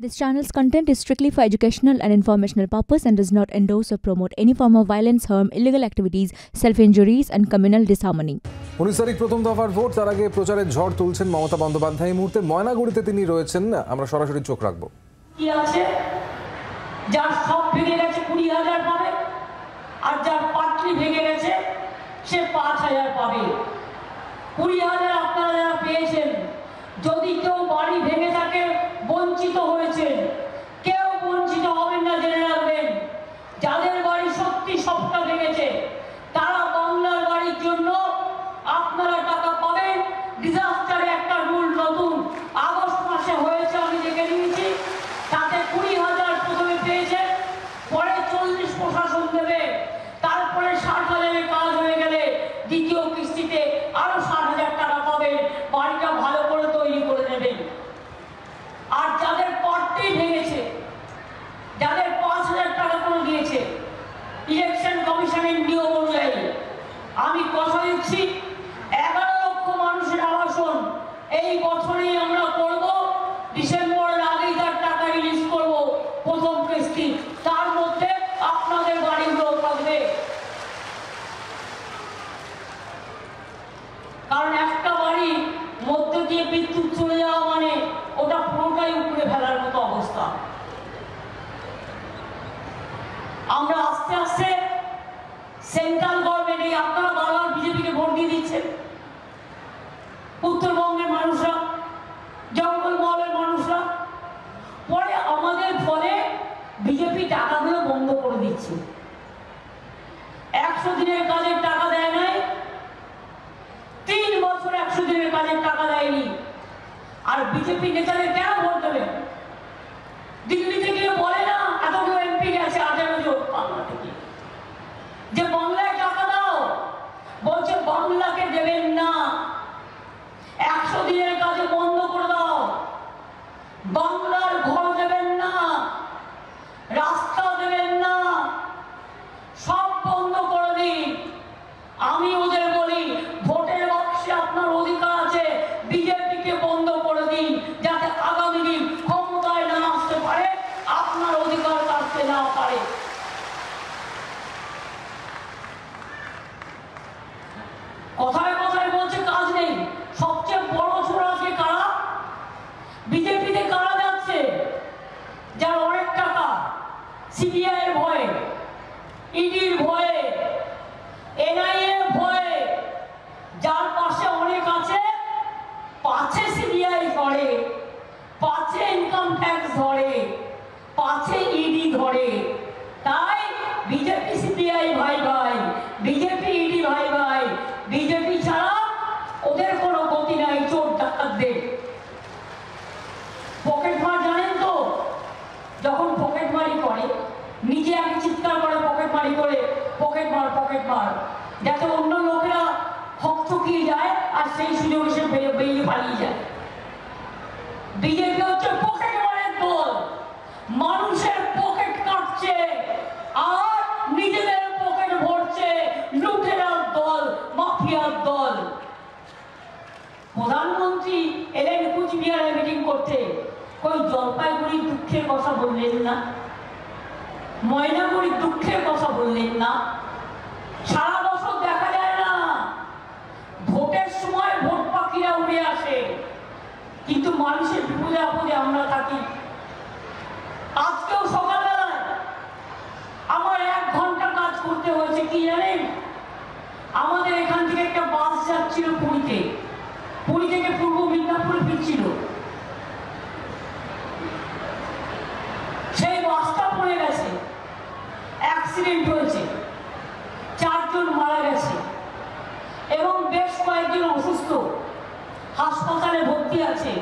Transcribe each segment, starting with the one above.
This channel's content is strictly for educational and informational purpose and does not endorse or promote any form of violence, harm, illegal activities, self-injuries and communal disharmony. 19 তারিখ প্রথম দফার vote, তার আগে প্রচারের ঝড় তুলছেন মমতা বন্দ্যোপাধ্যায়। এই মুহূর্তে ময়নাগুড়িতে তিনি রয়েছেন, আমরা সরাসরি চোখ রাখবো। কি আছে যার সব ভেঙে গেছে 20,000 পাবে, আর যার পাটলি ভেঙে গেছে সে 5,000 পাবে। 20,000 আপনারা যারা পেয়েছেন, যদি কেউ বাড়ি ভেঙে থাকে বঞ্চিত হয়েছেন, কেউ বঞ্চিত হবেন না, জেনে রাখবেন। যাদের বাড়ি সত্যি সবটা ভেঙেছে তারা বাংলার বাড়ির জন্য আপনারা টাকা পাবেন। ডিজাস্টারে একটা রুল নতুন আগস্ট মাসে হয়েছে, আমি দেখে নিয়েছি। তাতে 20,000 প্রথমে পেয়েছে, পরে 40 প্রশাসন দেবে, তারপরে 60,000-এ কাজ হয়ে গেলে দ্বিতীয় কিস্তিতে আরো 60,000 টাকা পাবেন। বাড়িটা ভালো করে তৈরি করে নেবেন। আর যাদের পাট্টি ভেঙেছে, যাদের 5,000 টাকা করে দিয়েছে ইলেকশন কমিশনের নিয়ম অনুযায়ী, আমি কথা দিচ্ছি 11 লক্ষ মানুষের আবাসন এই বছরেই আমরা করব। ডিসেম্বরের আগেই তার টাকা রিলিজ করব প্রথম কিস্তি, তার মধ্যে আপনাদের বাড়িগুলো থাকবে। কারণ একটা বাড়ি মধ্যে দিয়ে বিদ্যুৎ চলে যাওয়া মানে ওটা পুরোটাই উপরে ফেলার মতো অবস্থা। আমরা আস্তে আস্তে সেন্ট্রাল গভর্নমেন্ট, এই আপনারা বারবার বিজেপিকে ভোট দিয়ে দিচ্ছেন, উত্তরবঙ্গের মানুষরা, জঙ্গলমহলের মানুষরা, পরে আমাদের ফলে বিজেপি টাকাগুলো বন্ধ করে দিচ্ছে। 100 দিনের কাজের টাকা দেয় নাই, 3 বছর 100 দিনের কাজের টাকা দেয়নি। আর বিজেপি নেতাদের কেন ভোট দেবেন? দিল্লি থেকে বলে না, এতগুলো এমপি গেছে 18 জন বাংলা থেকে, যে বাংলায় টাকা দাও, বলছে বাংলাকে দেবেন না। 100 দিনের কাজে বন্ধ করে দাও, বাংলার ঘর দেবেন না, রাস্তা দেবেন না, সব বন্ধ করে দিন। আমি ওদের বলি, ভোটের বাক্সে আপনার অধিকার আছে, বিজেপিকে বন্ধ করে দিন, যাতে আগামী দিন ক্ষমতায় না আসতে পারে, আপনার অধিকার কাটতে না পারে। কথায় কথায় বলছে কাজ নেই। সবচেয়ে বড় ছোড়া আজকে কারা? বিজেপিতে কারা যাচ্ছে? যার অনেক টাকা, সিবিআই এর ভয়ে, ইডির ভয়ে, এনআইএ এর ভয়ে, যার পাশে অনেক আছে, পাছে সিবিআই ধরে, পাছে ইনকাম ট্যাক্স ধরে, পাছে ইডি ধরে। তাই বিজেপি সিবিআই ভাই ভাই, বিজেপি ইডি ভাই ভাই, বিজেপি ছাড়া ওদের কোনো গতি নাই চোর ডাকাতদের। পকেট মার জানেন তো, যখন পকেট মারি করে নিজে আগে চিৎকার করে পকেট মারি করে, পকেট মার পকেট মার, যাতে অন্য লোকেরা হকচকিয়ে যায় আর সেই সুযোগে সে বেরিয়ে পালিয়ে যায়। বিজেপি হচ্ছে পকেট মারের দল, মানুষের পকেট কাটছে আর নিজেদের পকেট ভরছে, লুটেরার দল, মাফিয়ার দল। প্রধানমন্ত্রী এলেন কুচবিহারে মিটিং করতে, কই জলপাইগুড়ির দুঃখের কথা বললেন না, ময়নাগুড়ির দুঃখের কথা বললেন না। সারা বছর দেখা যায় না, ভোটের সময় ভোট পাখিরা উড়ে আসে, কিন্তু মানুষের বিপদে আপদে আমরা থাকি। আজকেও সকালবেলায় আমার 1 ঘন্টা কাজ করতে হয়েছে। কি জানেন, আমাদের এখান থেকে একটা বাস যাচ্ছিল পুরীতে, পুরী থেকে পূর্ব মিদনাপুরে ফিরছিল, সেই বাসটা পড়ে গেছে, অ্যাক্সিডেন্ট হয়েছে, 4 জন মারা গেছে এবং বেশ কয়েকজন অসুস্থ হাসপাতালে ভর্তি আছে।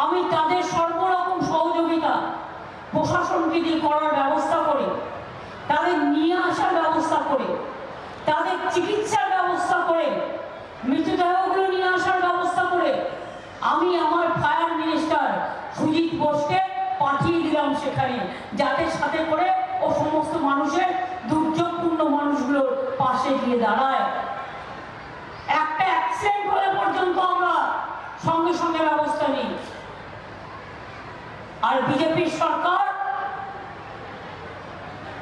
আমি তাদের সর্বরকম সহযোগিতা প্রশাসনকে দিয়ে করার ব্যবস্থা করে, তাদের নিয়ে আসার ব্যবস্থা করে, তাদের চিকিৎসার ব্যবস্থা করে, মৃতদেহগুলো নিয়ে আসার ব্যবস্থা করে আমি আমার ফায়ার মিনিস্টার সুজিত বোসকে পাঠিয়ে দিলাম সেখানে, যাতে সাথে করে ও সমস্ত মানুষের, দুর্যোগপূর্ণ মানুষগুলোর পাশে গিয়ে দাঁড়ায়। একটা অ্যাক্সিডেন্ট হলে পর্যন্ত আমরা সঙ্গে সঙ্গে ব্যবস্থা নিই। আর বিজেপির সরকার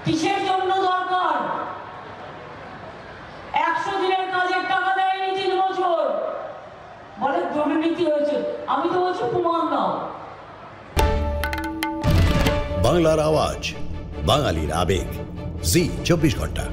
কিসের জন্য দরকার? 100 দিনের কাজের টাকা দেয়নি 3 বছর, বলে দুর্নীতি হয়েছে। আমি তো বলছি প্রমাণ দাও। বাংলার আওয়াজ, বাঙালির আবেগ, জি 24 ঘন্টা।